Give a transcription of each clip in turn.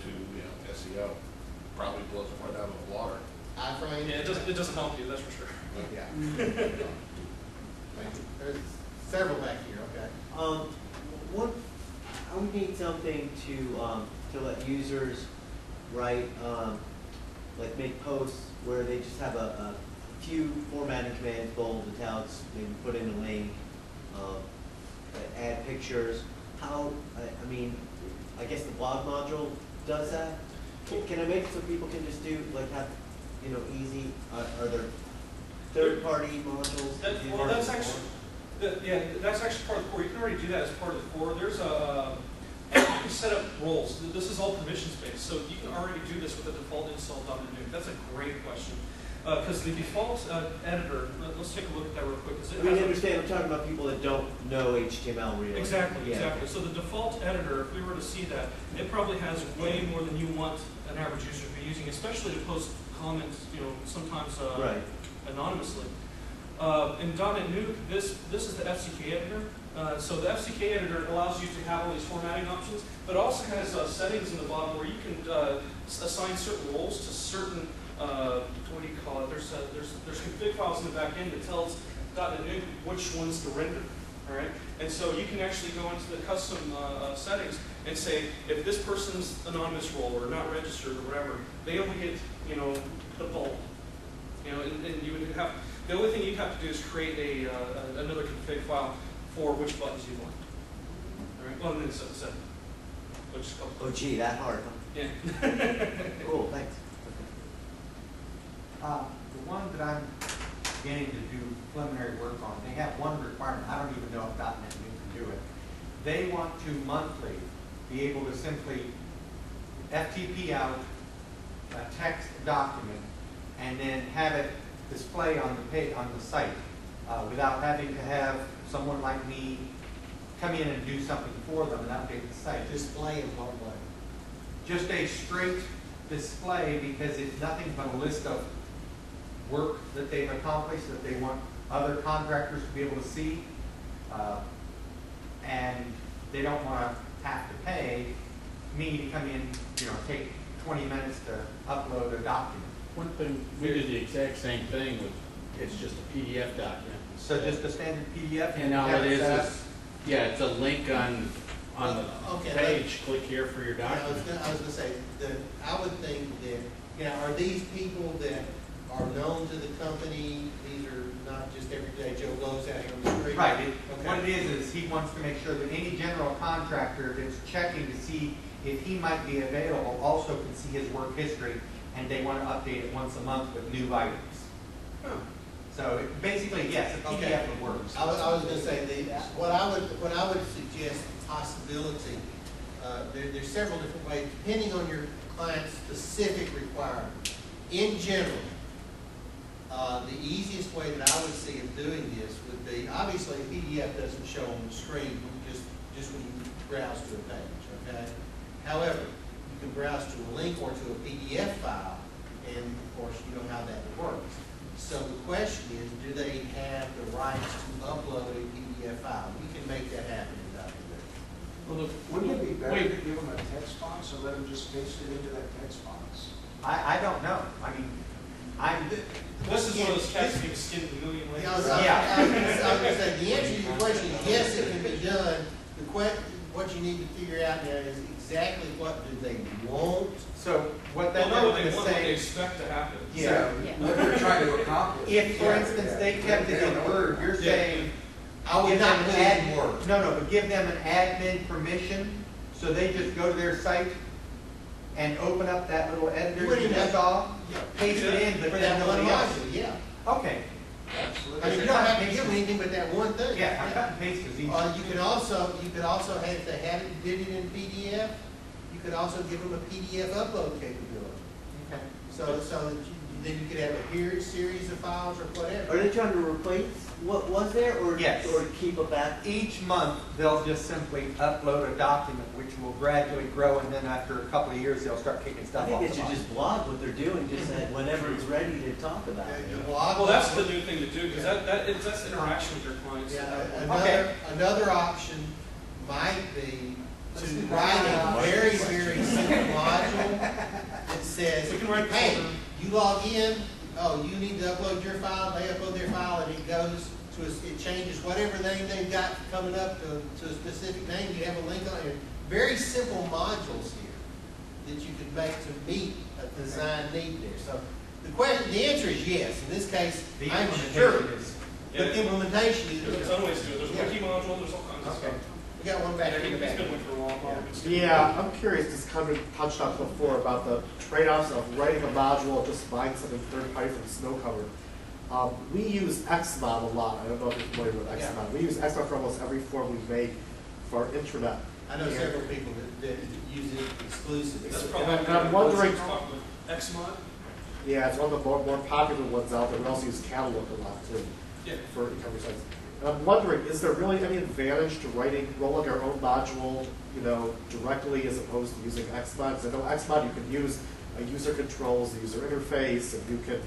to SEO. Probably blows it right out of the water. iFrame? Yeah, it doesn't help you, that's for sure. Yeah. There's several back here, okay. One, I would need something to let users write, like make posts where they just have a few formatting commands, bold, italics, maybe put in a link, add pictures. How, I mean, I guess the blog module does that. Can I make it so people can just do, like, have, easy, are there third-party modules? Well, that's actually, that's actually part of the core. You can already do that as part of the core. There's you can set up roles. This is all permissions-based, so you can already do this with the default install .NET. That's a great question. Because the default editor, let's take a look at that real quick. I mean, understand, I'm talking about people that don't know HTML really. Exactly, yeah. exactly. So the default editor, if we were to see that, it probably has way more than you want an average user to be using, especially to post comments, sometimes right. anonymously. In .NET this is the FCK editor. So the FCK editor allows you to have all these formatting options, but also has settings in the bottom where you can assign certain roles to certain, what do you call it? There's config files in the back end that tells .NET which ones to render. All right, and so you can actually go into the custom settings and say if this person's anonymous role or not registered or whatever, they only get the bulk. And you would have the only thing you'd have to do is create another config file for which buttons you want. All right, well, and then it's a set, which is called. Oh, gee, that hard, huh? Yeah. Cool, thanks. The one that I'm beginning to do preliminary work on, they have one requirement. I don't even know if DotNetNuke can do it. They want to monthly be able to simply FTP out a text document and then have it display on the page, on the site without having to have someone like me come in and do something for them and update the site. Display in what way? Just a straight display, because it's nothing but a list of work that they've accomplished that they want other contractors to be able to see, and they don't want to have to pay me to come in, take 20 minutes to upload a document. One thing, we did the exact same thing with, it's just a PDF document. So just a standard PDF? And all it is, yeah, it's a link on the page. Click here for your document. I was going to say, I would think that, are these people that are known to the company? These are not just everyday Joe Blows out here on the street? Right. Okay. What it is he wants to make sure that any general contractor that's checking to see if he might be available also can see his work history, and they want to update it once a month with new items. Huh. So basically, yes, a PDF would work. I was going to say what I would suggest possibility. There's several different ways depending on your client's specific requirement. In general, the easiest way that I would see of doing this would be, obviously a PDF doesn't show on the screen just when you browse to a page. Okay. However, you can browse to a link or to a PDF file, and of course you know how that works. So the question is, do they have the rights to upload a PDF file? We can make that happen in DotNetNuke. Well, Wouldn't it be better to give them a text box and let them just paste it into that text box? I don't know. I mean, This is one of those cats being skinned a million ways. I was going to say, the answer to your question is yes, it can be done. What you need to figure out now is exactly what do they want. so what that Well, no, is they want what they saying, expect to happen. yeah. What they're trying to accomplish. If, for instance, they kept it in Word, you're saying, I would give not them put an it in Word. No, but give them an admin permission, so they just go to their site and open up that little editor Wouldn't you that- saw, Yeah. paste it in, but For then that one nobody else. module, yeah. Okay. I mean, you don't have to give them anything but that one thing. Yeah, cut and paste is easy. You could also have, if they had it, did it in PDF, you could also give them a PDF upload capability. Okay. So that then you could have a series of files or whatever. Are they trying to replace what was there, or Yes. or keep it back? Each month, they'll just simply upload a document, which will gradually grow, and then after a couple of years, they'll start kicking I stuff think off they the should bottom. just blog what they're doing, just that whenever it's ready to talk about it. Well, that's the new thing to do, because that's interaction with your clients. Yeah, another option might be to write a very, very simple module write the hey, folder. you log in, oh, you need to upload your file, they upload their file, and it goes to, it changes whatever name they've got coming up to a specific name. You have a link on it. Very simple modules here that you could make to meet a design need there. So the answer is yes. In this case, The I'm sure. implementation is, The implementation is. There's a ton of ways to do it. There's a Yeah. wiki module, there's all kinds of Okay. stuff. We got one back Yeah, in the he's back. been with for a while. Yeah, I'm curious, just kind of touched on before about the trade-offs of writing a module and just buying something third-party from Snowcover. We use Xmod a lot. I don't know if you're familiar with Xmod. We use Xmod for almost every form we make for our intranet. I know several people that use it exclusively. That's And probably. I'm wondering- Xmod? Yeah, it's one of the more popular ones out there. We also use Catalog a lot too Yeah. for e-commerce sites. And I'm wondering, is there really any advantage to rolling our own module, directly as opposed to using Xmod? Because I know Xmod you can use user controls, the user interface, and you can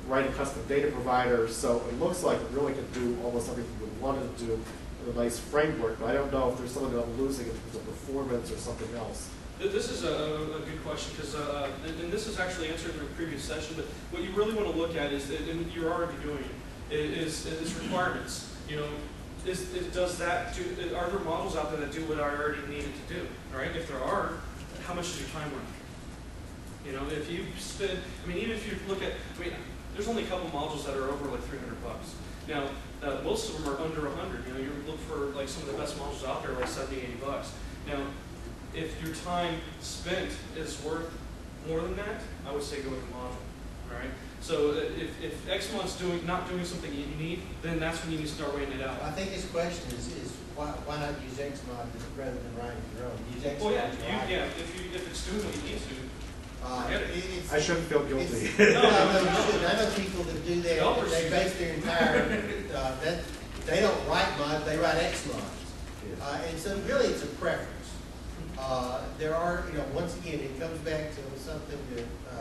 write a custom data provider. So it looks like it really can do almost everything we wanted to do in a nice framework. But I don't know if there's something that I'm losing in terms of performance or something else. This is a good question because, and this is actually answered in a previous session, but what you really want to look at is, and you're already doing it, is requirements. Does that do, are there models out there that do what I already needed to do? All right, if there are, how much is your time worth? If you spend, even if you look at, there's only a couple modules that are over like $300. Now, most of them are under 100. You look for like some of the best modules out there, like 70, 80 bucks. Now, if your time spent is worth more than that, I would say go with the module. All right. So if Xmod's not doing something you need, then that's when you need to start weighing it out. I think his question is why not use Xmod rather than writing your own? Use Xmod. Well, yeah, to write. if it's doing what you need to, forget it. It's- I shouldn't feel guilty. No, you shouldn't. I know people that do that. Developers They use base their entire, they don't write mod, they write Xmod. And so really it's a preference. There are, once again, it comes back to something that I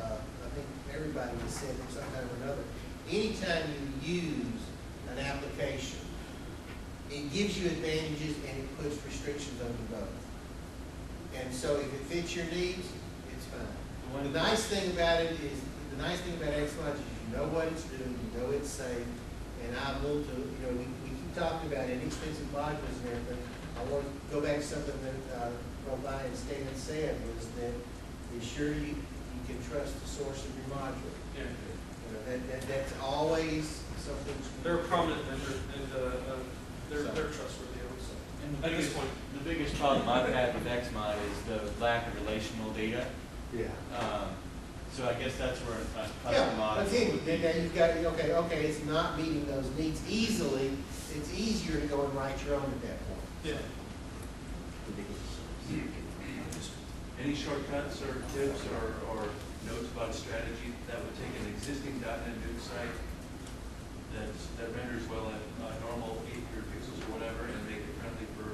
think everybody has said at some time or another. Anytime you use an application, it gives you advantages and it puts restrictions on you both. And so if it fits your needs, it's fine. The nice thing about it is, the nice thing about Xmod is you know what it's doing, you know it's safe, and I want to, we keep talking about inexpensive modules and everything. I want to go back to something that both I and Stan said, was that be sure you can trust the source of your module. Yeah. That's always something. They're a prominent vendor, and they're trustworthy. So. And At this point, the biggest problem I've had with Xmod is the lack of relational data. Yeah. So I guess that's where a custom Yeah, model again, would be. then you've got, okay, it's not meeting those needs easily. It's easier to go and write your own at that point. yeah. Any shortcuts or tips or notes about strategy that would take an existing .NETNuke site that renders well at normal 800 pixels or whatever and make it friendly for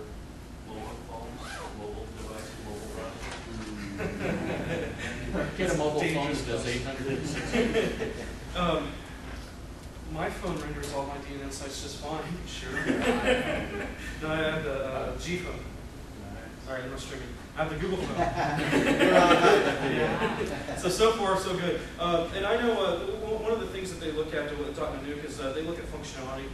mobile phones, mobile devices, mobile browsers? Get a mobile phone that does 800 and 600. My phone renders all my DNS sites just fine. Sure. No, I have the G phone. Sorry, I'm not streaming. I have the Google phone. Yeah. So far, so good. And I know one of the things that they look at with DotNetNuke is they look at functionality.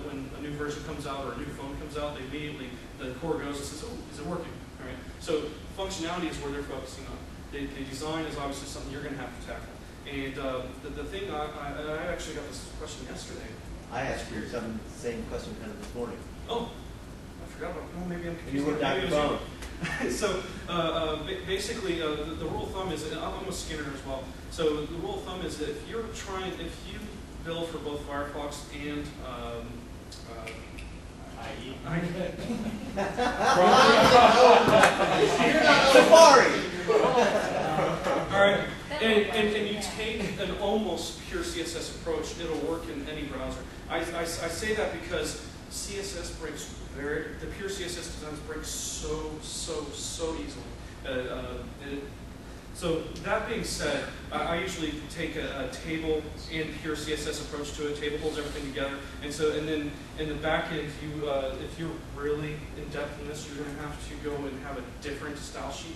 When a new version comes out or a new phone comes out, they immediately, the core goes and says, oh, is it working? All right. So functionality is where they're focusing on. The design is obviously something you're going to have to tackle. And the thing, I actually got this question yesterday. I asked you the same question kind of this morning. Oh, I forgot about, well, maybe I'm And you confused. worked out Maybe your it phone. was you. So basically, the rule of thumb is, and I'm a scanner as well. So the rule of thumb is that if you build for both Firefox and Safari! all right, and you take an almost pure CSS approach, it'll work in any browser. I say that because CSS breaks the pure CSS designs break so easily. So that being said, I usually take a table and pure CSS approach to it. Table holds everything together, and then in the back end, if you're really in depth in this, you're going to have to go and have a different style sheet